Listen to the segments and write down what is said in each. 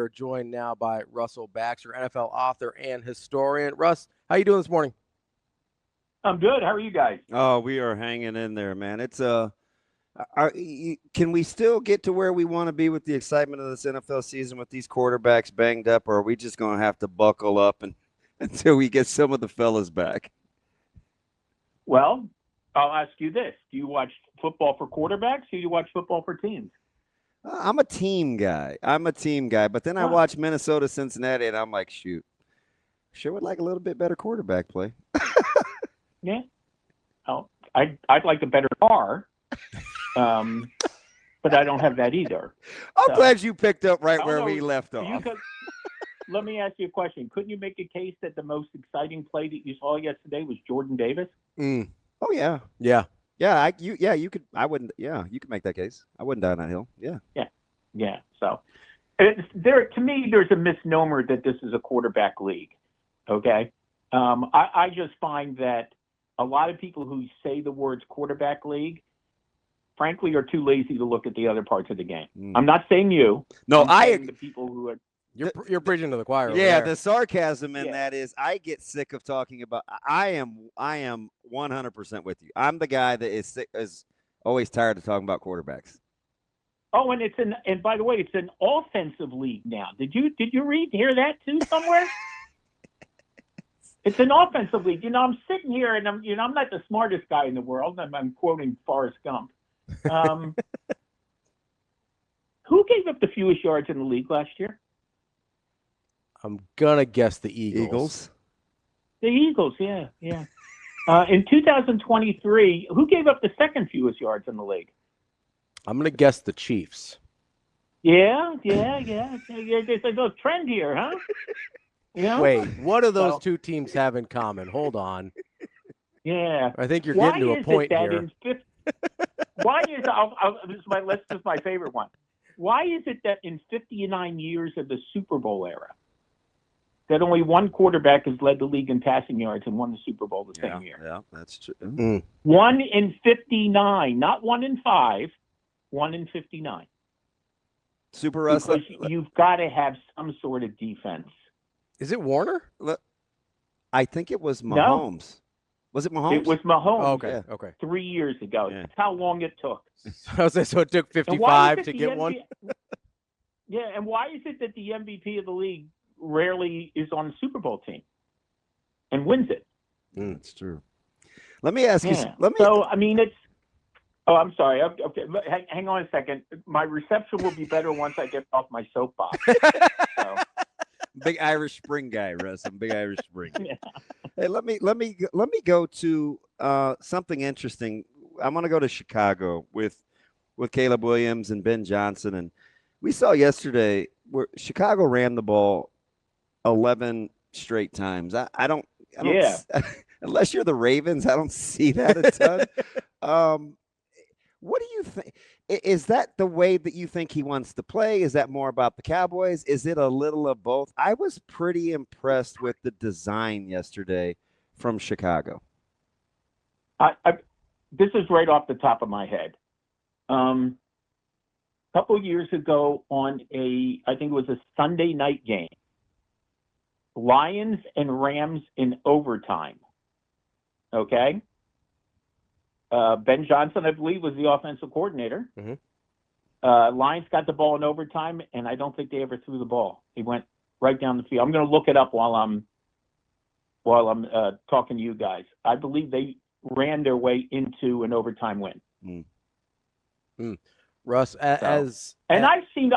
are joined now by Russell Baxter, NFL author and historian. Russ, how you doing this morning? I'm good. How are you guys? Oh, we are hanging in there, man. It's can we still get to where we want to be with the excitement of this NFL season with these quarterbacks banged up, or are we just going to have to buckle up until we get some of the fellas back? Well, I'll ask you this: do you watch football for quarterbacks, or do you watch football for teams? I'm a team guy. But then I watch Minnesota, Cincinnati, and I'm like, shoot, sure would like a little bit better quarterback play. Yeah. Oh, I'd like a better car, but I don't have that either. I'm glad you picked up right where we left off. Let me ask you a question. Couldn't you make a case that the most exciting play that you saw yesterday was Jordan Davis? Oh yeah. You could. I wouldn't. Yeah, you could make that case. I wouldn't die on that hill. Yeah. So, to me, there's a misnomer that this is a quarterback league. Okay. I just find that a lot of people who say the words quarterback league, frankly, are too lazy to look at the other parts of the game. I'm not saying you. No, the people who are. You're preaching to the choir. Yeah, the sarcasm in that is I get sick of talking about. I am 100% with you. I'm the guy that is always tired of talking about quarterbacks. Oh, and by the way, it's an offensive league now. Did you hear that too somewhere? It's an offensive league. I'm sitting here and I'm not the smartest guy in the world. I'm quoting Forrest Gump. Who gave up the fewest yards in the league last year? I'm gonna guess the Eagles. The Eagles, yeah. In 2023, who gave up the second fewest yards in the league? I'm gonna guess the Chiefs. Yeah. There's a trend here, huh? Wait, what do those two teams have in common? Hold on. Yeah. I think you're getting to a point here. This is my favorite one. Why is it that in 59 years of the Super Bowl era, that only one quarterback has led the league in passing yards and won the Super Bowl the same year? Yeah, that's true. 1 in 59, not 1 in 5, 1 in 59. Super Russ. Because you've got to have some sort of defense. Is it Warner? I think it was Mahomes. No. Was it Mahomes? It was Mahomes. Oh, okay. 3 years ago. Yeah. That's how long it took. So it took 55 to get one? Yeah, and why is it that the MVP of the league rarely is on the Super Bowl team and wins it? That's true. Let me ask you. It's. Oh, I'm sorry. Okay, hang on a second. My reception will be better once I get off my soapbox. Big Irish Spring guy, Russ. I'm big Irish Spring. Yeah. Hey, let me go to something interesting. I'm going to go to Chicago with Caleb Williams and Ben Johnson, and we saw yesterday where Chicago ran the ball 11 straight times. I don't unless you're the Ravens, I don't see that a ton. What do you think? Is that the way that you think he wants to play? Is that more about the Cowboys? Is it a little of both? I was pretty impressed with the design yesterday from Chicago. This is right off the top of my head. A couple of years ago on I think it was a Sunday night game, Lions and Rams in overtime. Okay. Ben Johnson, I believe, was the offensive coordinator. Mm-hmm. Lions got the ball in overtime, and I don't think they ever threw the ball. He went right down the field. I'm going to look it up while I'm talking to you guys. I believe they ran their way into an overtime win. Russ, I've seen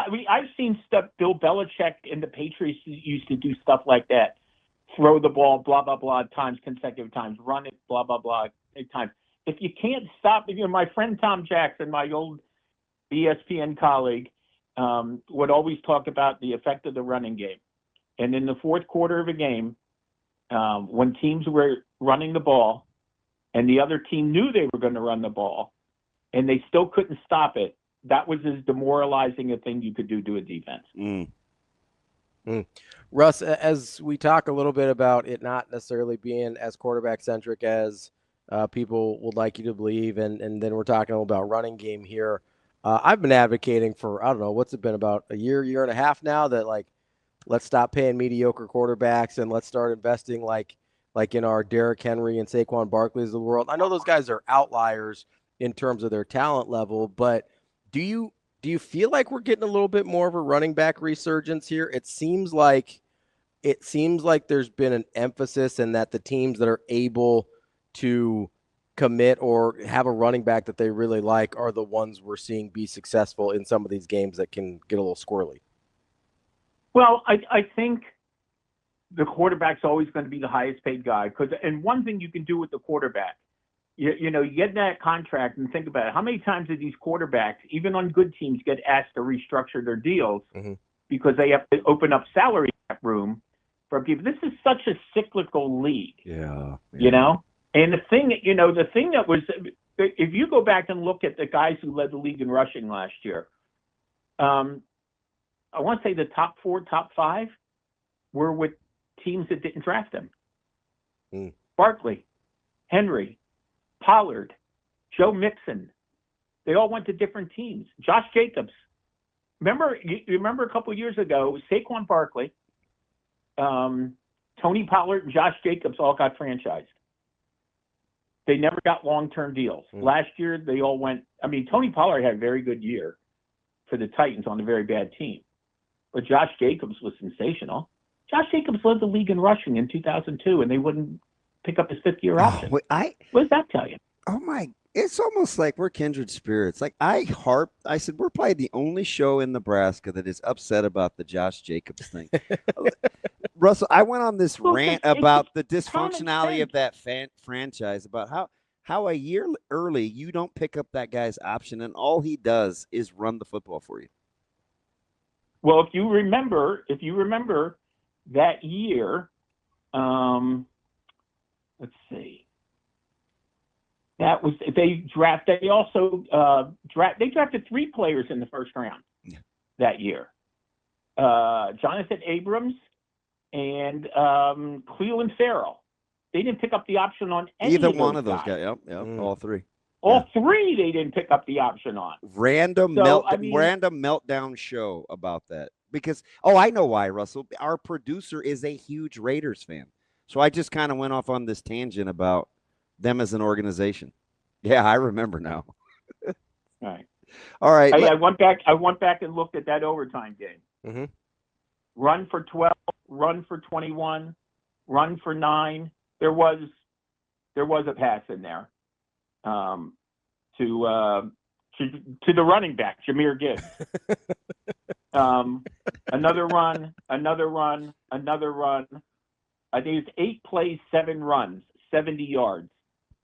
stuff. Bill Belichick and the Patriots used to do stuff like that. Throw the ball, blah blah blah, times consecutive times. Run it, blah blah blah, times. If you can't stop, my friend Tom Jackson, my old ESPN colleague, would always talk about the effect of the running game. And in the fourth quarter of a game, when teams were running the ball and the other team knew they were going to run the ball and they still couldn't stop it, that was as demoralizing a thing you could do to a defense. Russ, as we talk a little bit about it not necessarily being as quarterback-centric as people would like you to believe, and then we're talking about running game here. I've been advocating for, I don't know, what's it been, about a year and a half now, that like let's stop paying mediocre quarterbacks and let's start investing like in our Derrick Henry and Saquon Barkley of the world. I know those guys are outliers in terms of their talent level, but do you feel like we're getting a little bit more of a running back resurgence here? It seems like there's been an emphasis and that the teams that are able to commit or have a running back that they really like are the ones we're seeing be successful in some of these games that can get a little squirrely. Well, I think the quarterback's always going to be the highest paid guy and one thing you can do with the quarterback, you get that contract and think about it. How many times do these quarterbacks, even on good teams, get asked to restructure their deals because they have to open up salary cap room for people? This is such a cyclical league. Yeah. And the thing that was, if you go back and look at the guys who led the league in rushing last year, I want to say the top 4, top 5 were with teams that didn't draft them. Barkley, Henry, Pollard, Joe Mixon. They all went to different teams. Josh Jacobs. You remember a couple of years ago, Saquon Barkley, Tony Pollard, and Josh Jacobs all got franchised. They never got long-term deals. Last year, they all went. I mean, Tony Pollard had a very good year for the Titans on a very bad team. But Josh Jacobs was sensational. Josh Jacobs led the league in rushing in 2002, and they wouldn't pick up his 5th-year option. What does that tell you? Oh, my. It's almost like we're kindred spirits. Like I said, we're probably the only show in Nebraska that is upset about the Josh Jacobs thing. Russell, I went on this rant about the dysfunctionality of that franchise, about how a year early you don't pick up that guy's option, and all he does is run the football for you. Well, if you remember that year, let's see. That was they drafted 3 players in the first round that year. Jonathan Abrams and Cleveland Farrell. They didn't pick up the option on either one of those guys. Yep, all 3. All 3 they didn't pick up the option on. Random meltdown show about that. Because, I know why, Russell. Our producer is a huge Raiders fan. So I just kind of went off on this tangent about them as an organization. Yeah, I remember now. All right. Hey, I went back and looked at that overtime game. Run for 12, run for 21, run for 9. There was a pass in there. To the running back, Jahmyr Gibbs. Another run. I think it's 8 plays, 7 runs, 70 yards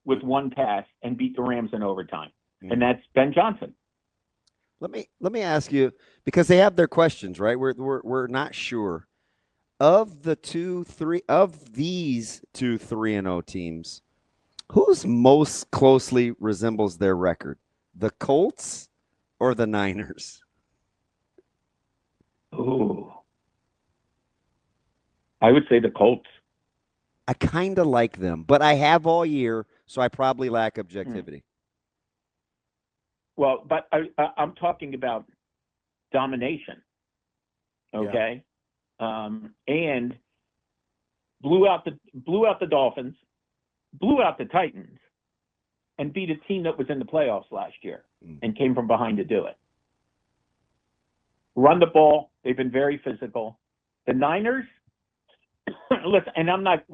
with 1 pass, and beat the Rams in overtime. And that's Ben Johnson. Let me ask you, because they have their questions, right? We're not sure. Of these 2 3-0 teams, who's most closely resembles their record? The Colts or the Niners? Ooh. I would say the Colts. I kind of like them, but I have all year, so I probably lack objectivity. Well, but I'm talking about domination. Okay? Yeah. And blew out the Dolphins, blew out the Titans, and beat a team that was in the playoffs last year and came from behind to do it. Run the ball. They've been very physical. The Niners, listen, and I'm not,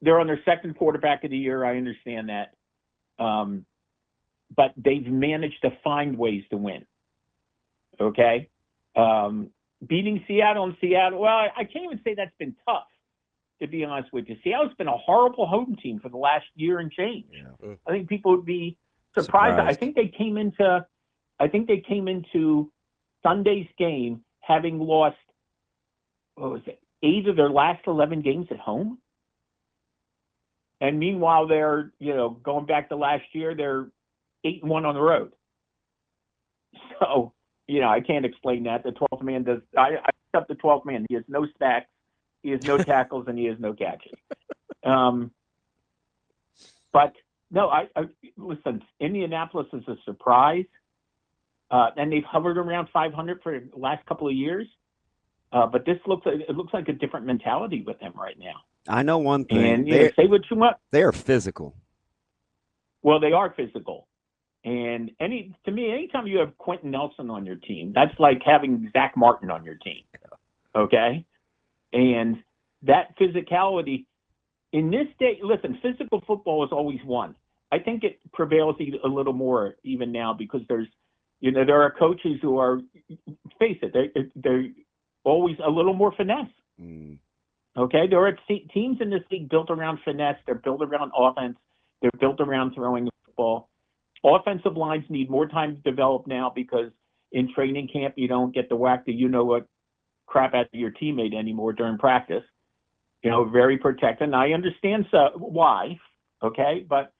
they're on their 2nd quarterback of the year. I understand that. But they've managed to find ways to win. Okay? Beating Seattle, well, I can't even say that's been tough, to be honest with you. Seattle's been a horrible home team for the last year and change. Yeah. I think people would be surprised. I think they came into Sunday's game having lost, 8 of their last 11 games at home. And meanwhile, they're, going back to last year, they're 8-1 on the road. So, I can't explain that. The 12th man does. I accept the 12th man. He has no sacks, he has no tackles, and he has no catches. But no, I listen. Indianapolis is a surprise. and they've hovered around 500 for the last couple of years. But it looks like a different mentality with them right now. I know one thing. And say what you want. They are physical. Well, they are physical. And anytime you have Quentin Nelson on your team, that's like having Zach Martin on your team. Okay? And that physicality in this day, listen, physical football has always won. I think it prevails a little more even now because there are coaches who are, face it, they're always a little more finesse. Okay? There are teams in this league built around finesse. They're built around offense. They're built around throwing the football. Offensive lines need more time to develop now because in training camp, you don't get to whack the crap out of your teammate anymore during practice. Very protected. And I understand why, okay? But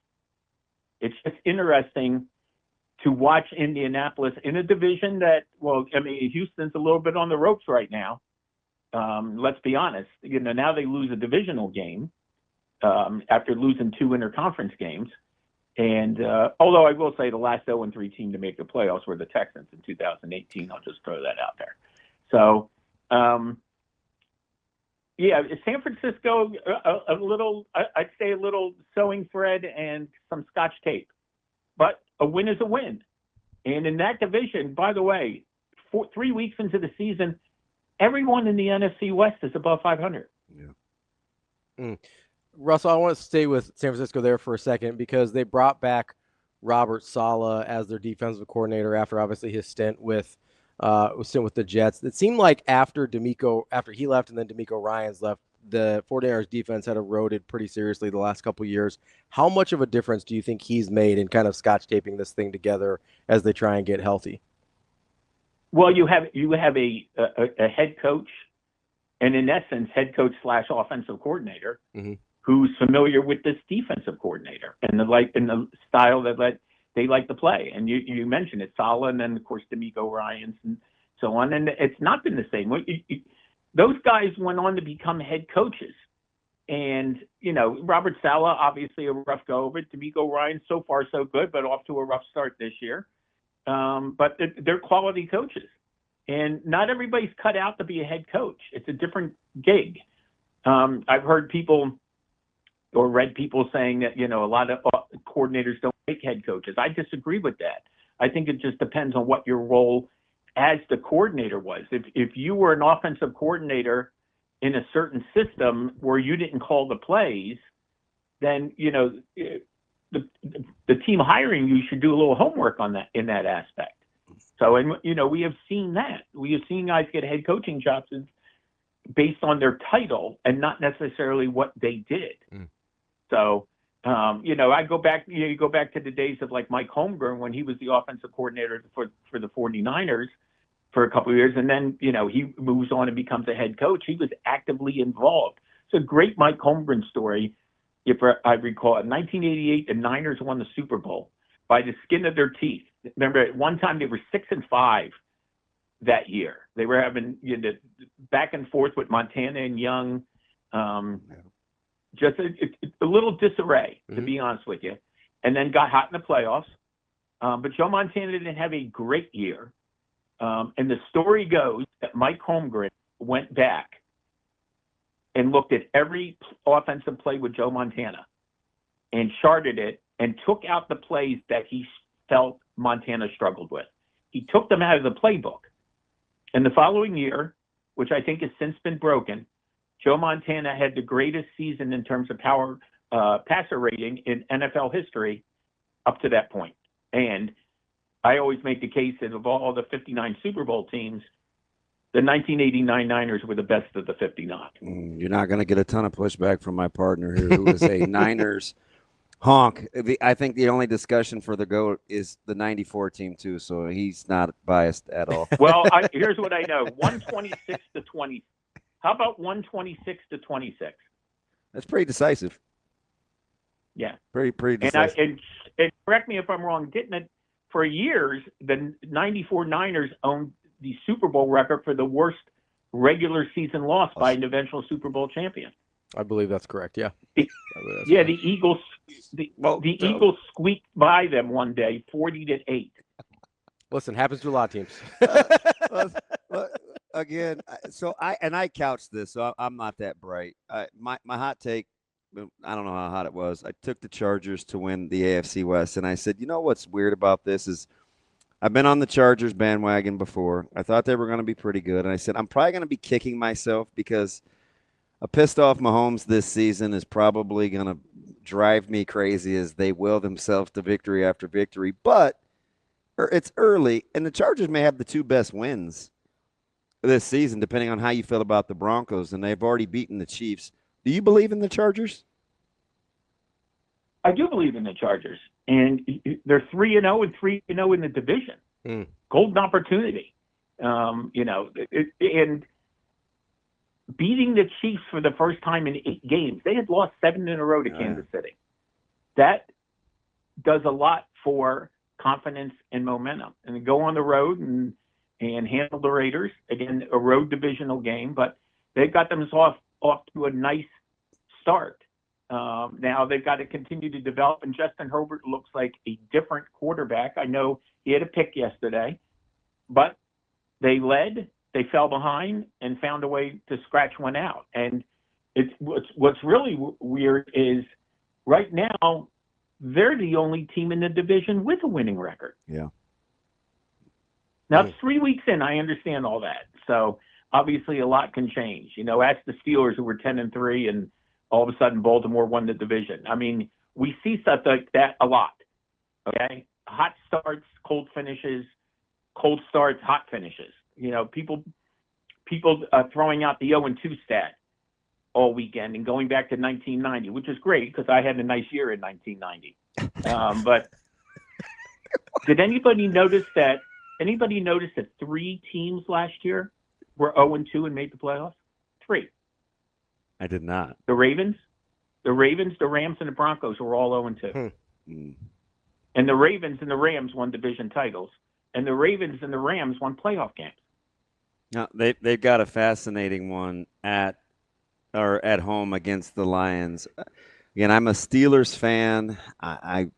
it's just interesting to watch Indianapolis in a division that, Houston's a little bit on the ropes right now. Let's be honest. Now they lose a divisional game after losing 2 interconference games. And although I will say the last 0-3 team to make the playoffs were the Texans in 2018. I'll just throw that out there. So, San Francisco, I'd say a little sewing thread and some Scotch tape. But a win is a win. And in that division, by the way, 3 weeks into the season, everyone in the NFC West is above 500. Yeah. Russell, I want to stay with San Francisco there for a second because they brought back Robert Saleh as their defensive coordinator after obviously his stint with the Jets. It seemed like after he left and then DeMeco Ryans left, the 49ers defense had eroded pretty seriously the last couple of years. How much of a difference do you think he's made in kind of scotch taping this thing together as they try and get healthy? Well, you have a head coach, and in essence, head coach / offensive coordinator, who's familiar with this defensive coordinator and the style that they like to play. And you mentioned it, Saleh, and then of course DeMeco Ryans and so on. And it's not been the same. Those guys went on to become head coaches. And, Robert Saleh, obviously a rough go of it. DeMeco Ryans, so far so good, but off to a rough start this year. But they're quality coaches. And not everybody's cut out to be a head coach. It's a different gig. I've heard people or read people saying that, a lot of coordinators don't make head coaches. I disagree with that. I think it just depends on what your role as the coordinator was. If you were an offensive coordinator in a certain system where you didn't call the plays, then, the team hiring you should do a little homework on that in that aspect. So, and, we have seen that. We have seen guys get head coaching jobs based on their title and not necessarily what they did. So, I go back, you go back to the days of like Mike Holmgren when he was the offensive coordinator for the 49ers for a couple of years. And then, he moves on and becomes a head coach. He was actively involved. It's a great Mike Holmgren story. If I recall, in 1988, the Niners won the Super Bowl by the skin of their teeth. Remember, at one time they were 6-5 that year. They were having back and forth with Montana and Young. Just a little disarray, to be honest with you, and then got hot in the playoffs. But Joe Montana didn't have a great year. And the story goes that Mike Holmgren went back and looked at every offensive play with Joe Montana and charted it and took out the plays that he felt Montana struggled with. He took them out of the playbook. And the following year, which I think has since been broken, Joe Montana had the greatest season in terms of power passer rating in NFL history up to that point. And I always make the case that of all the 59 Super Bowl teams, the 1989 Niners were the best of the 59. You're not going to get a ton of pushback from my partner here, who is a Niners honk. I think the only discussion for the GOAT is the 94 team, too, so he's not biased at all. Well, here's what I know. 126-20. How about 126-26? That's pretty decisive. Yeah. Pretty decisive. And correct me if I'm wrong, didn't it? For years, the 94 Niners owned the Super Bowl record for the worst regular season loss by an eventual Super Bowl champion. I believe that's correct. Yeah. The Eagles. The Eagles squeaked by them one day, 40-8. Listen, happens to a lot of teams. Well, again, so I couched this, so I'm not that bright. My hot take, I don't know how hot it was. I took the Chargers to win the AFC West, and I said, you know what's weird about this is I've been on the Chargers bandwagon before. I thought they were going to be pretty good, and I said I'm probably going to be kicking myself because a pissed off Mahomes this season is probably going to drive me crazy as they will themselves to victory after victory. But it's early, and the Chargers may have the two best wins this season, depending on how you feel about the Broncos, and they've already beaten the Chiefs. Do you believe in the Chargers? I do believe in the Chargers, and they're 3-0 and 3-0 in the division. Golden opportunity, and beating the Chiefs for the first time in 8 games. They had lost 7 in a row to Kansas City. That does a lot for confidence and momentum. And to go on the road and handle the Raiders, again, a road divisional game, but they've got themselves off to a nice start. Now they've got to continue to develop, and Justin Herbert looks like a different quarterback. I know he had a pick yesterday, but they led, they fell behind, and found a way to scratch one out. And it's what's really weird is right now they're the only team in the division with a winning record. Yeah. Now it's 3 weeks in. I understand all that. So obviously a lot can change. Ask the Steelers, who were 10-3, and all of a sudden Baltimore won the division. I mean, we see stuff like that a lot. Okay, hot starts, cold finishes, cold starts, hot finishes. People throwing out the 0-2 stat all weekend and going back to 1990, which is great because I had a nice year in 1990. But did anybody notice that 3 teams last year were 0-2 and made the playoffs? 3. I did not. The Ravens, the Rams, and the Broncos were all 0-2. And the Ravens and the Rams won division titles, and the Ravens and the Rams won playoff games. Now, they've got a fascinating one at home against the Lions. Again, I'm a Steelers fan. I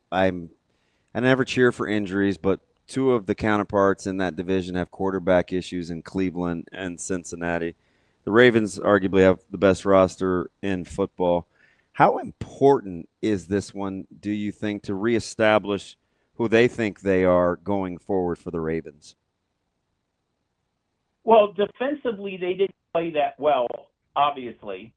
never cheer for injuries, but 2 of the counterparts in that division have quarterback issues in Cleveland and Cincinnati. The Ravens arguably have the best roster in football. How important is this one, do you think, to reestablish who they think they are going forward for the Ravens? Well, defensively, they didn't play that well, obviously.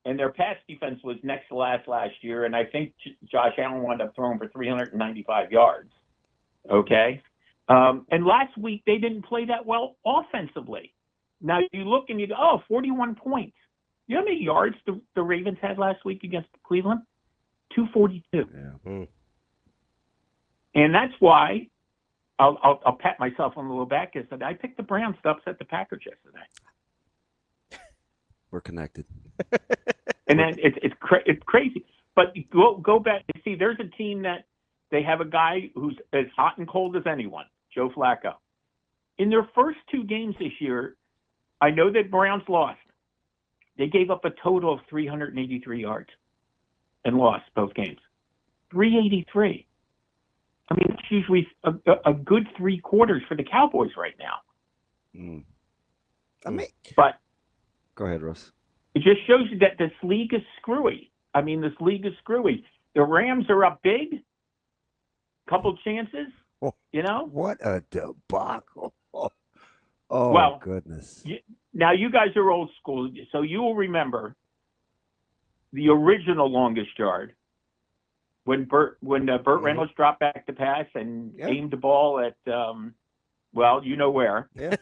And their pass defense was next to last year, and I think Josh Allen wound up throwing for 395 yards. Okay? And last week, they didn't play that well offensively. Now, you look and you go, 41 points. You know how many yards the Ravens had last week against Cleveland? 242. Yeah. And that's why I'll pat myself on the little back is that I picked the Browns to upset the Packers yesterday. We're connected. And then it's crazy. But go back and see, there's a team that they have a guy who's as hot and cold as anyone, Joe Flacco. In their first 2 games this year, I know that Browns lost. They gave up a total of 383 yards and lost both games. 383. I mean, that's usually a good 3 quarters for the Cowboys right now. But go ahead, Russ. It just shows you that this league is screwy. The Rams are up big. Couple chances, What a debacle. Well, goodness. Now, you guys are old school, so you will remember the original longest yard when Burt Reynolds dropped back to pass and aimed the ball at, you know where. Yeah.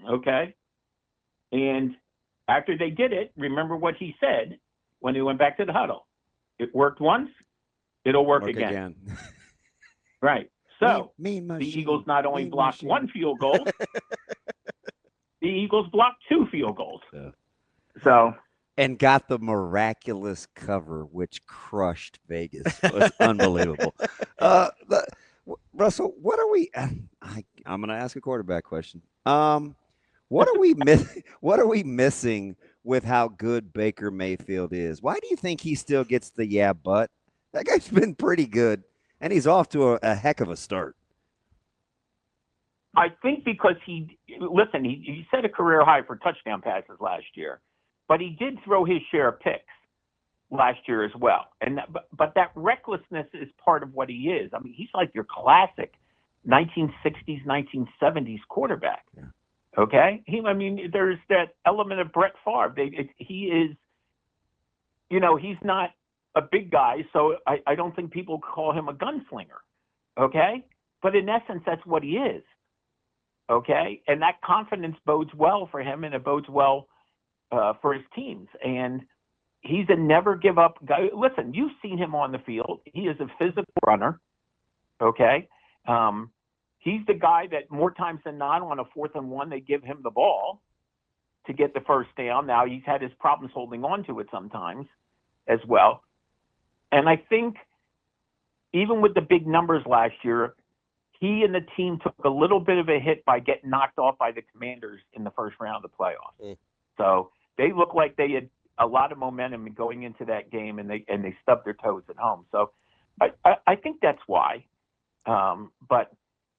Okay. And after they did it, remember what he said when he went back to the huddle. It worked once, it'll work again. Right. So the Eagles not only blocked 1 field goal, the Eagles blocked 2 field goals. Yeah. So and got the miraculous cover, which crushed Vegas. It was unbelievable. Russell, what are we? I'm going to ask a quarterback question. What are we missing with how good Baker Mayfield is? Why do you think he still gets the but? That guy's been pretty good, and he's off to a heck of a start. I think because he set a career high for touchdown passes last year, but he did throw his share of picks last year as well. And but that recklessness is part of what he is. I mean, he's like your classic 1960s, 1970s quarterback. Yeah. Okay? There's that element of Brett Favre. He is, he's not a big guy, so I don't think people call him a gunslinger. Okay? But in essence, that's what he is. Okay? And that confidence bodes well for him, and it bodes well for his teams. And he's a never give up guy. Listen, you've seen him on the field. He is a physical runner. Okay. He's the guy that more times than not on a 4th and 1, they give him the ball to get the first down. Now he's had his problems holding on to it sometimes as well. And I think even with the big numbers last year, he and the team took a little bit of a hit by getting knocked off by the Commanders in the first round of the playoffs. So they look like they had a lot of momentum going into that game, and they stubbed their toes at home. So I think that's why. But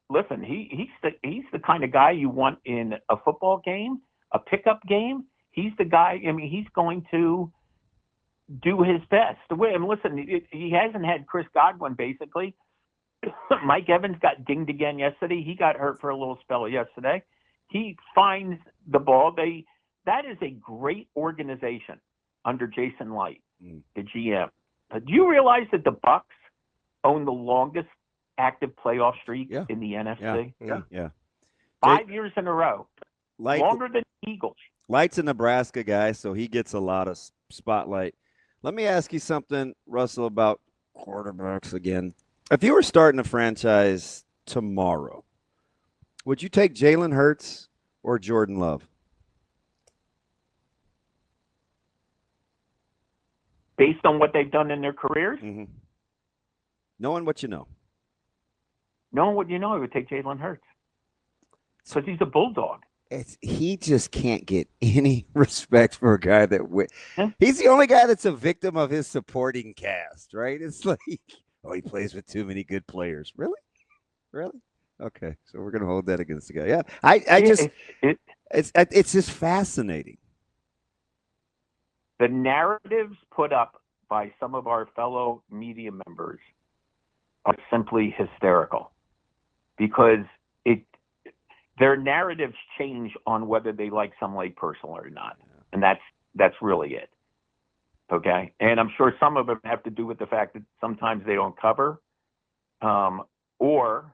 listen, he's the kind of guy you want in a football game, a pickup game. He's the guy. I mean, he's going to do his best. And listen, he hasn't had Chris Godwin basically. Mike Evans got dinged again yesterday. He got hurt for a little spell yesterday. He finds the ball. That is a great organization under Jason Light, the GM. Do you realize that the Bucks own the longest active playoff streak in the NFC? Yeah. 5 years in a row. Light, longer than Eagles. Light's a Nebraska guy, so he gets a lot of spotlight. Let me ask you something, Russell, about quarterbacks again. If you were starting a franchise tomorrow, would you take Jalen Hurts or Jordan Love? Based on what they've done in their careers? Mm-hmm. Knowing what you know. Knowing what you know, I would take Jalen Hurts. Because he's a bulldog. He just can't get any respect for a guy that he's the only guy that's a victim of his supporting cast, right? It's like, he plays with too many good players. Really? Okay, so we're gonna hold that against the guy. Yeah, it's just fascinating. The narratives put up by some of our fellow media members are simply hysterical because their narratives change on whether they like somebody personal or not. And that's really it. Okay. And I'm sure some of them have to do with the fact that sometimes they don't cover or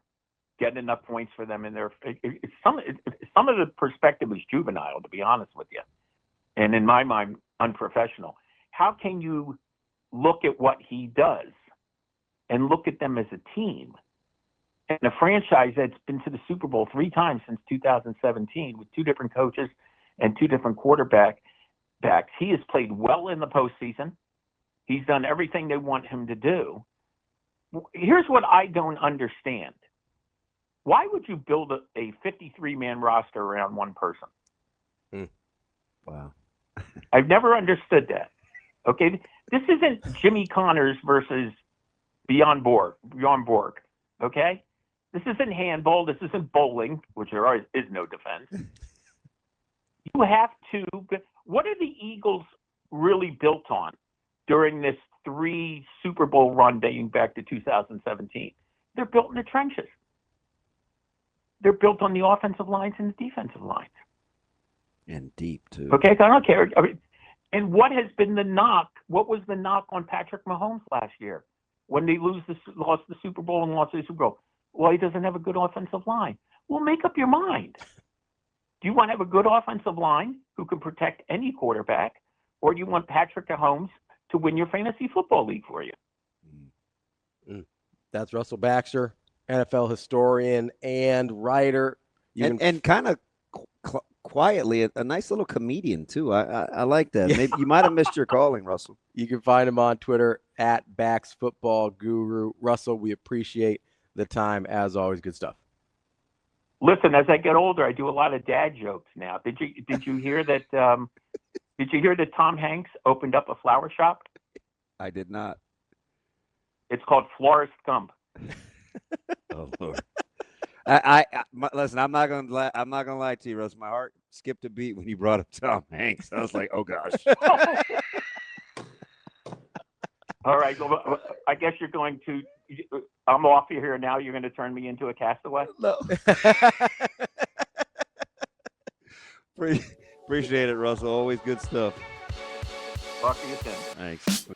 get enough points for them in their some of the perspective is juvenile, to be honest with you. And in my mind, unprofessional. How can you look at what he does and look at them as a team? And a franchise that's been to the Super Bowl 3 times since 2017 with 2 different coaches and 2 different quarterbacks. He has played well in the postseason. He's done everything they want him to do. Here's what I don't understand. Why would you build a 53-man roster around one person? Wow. I've never understood that. Okay? This isn't Jimmy Connors versus Bjorn Borg. Okay? This isn't handball. This isn't bowling, which there is no defense. You have to – what are the Eagles really built on during this 3 Super Bowl run dating back to 2017? They're built in the trenches. They're built on the offensive lines and the defensive lines. And deep, too. Okay, so I don't care. And what has been the knock? What was the knock on Patrick Mahomes last year when they lost the Super Bowl and lost the Super Bowl? Well, he doesn't have a good offensive line. Well, make up your mind. Do you want to have a good offensive line who can protect any quarterback, or do you want Patrick Mahomes to win your fantasy football league for you? That's Russell Baxter, NFL historian and writer. And kind of quietly, a nice little comedian, too. I like that. Maybe you might have missed your calling, Russell. You can find him on Twitter at Bax Football Guru. Russell, we appreciate the time. As always, good stuff. Listen, as I get older, I do a lot of dad jokes now. Did you hear that? Did you hear that Tom Hanks opened up a flower shop? I did not. It's called Florist Gump. Oh Lord. Listen. I'm not gonna lie to you, Russ. My heart skipped a beat when you brought up Tom Hanks. I was like, oh gosh. All right. Well, I guess you're going to. I'm off here now. You're going to turn me into a castaway. No. Appreciate it, Russell. Always good stuff. Talk to you soon. Thanks.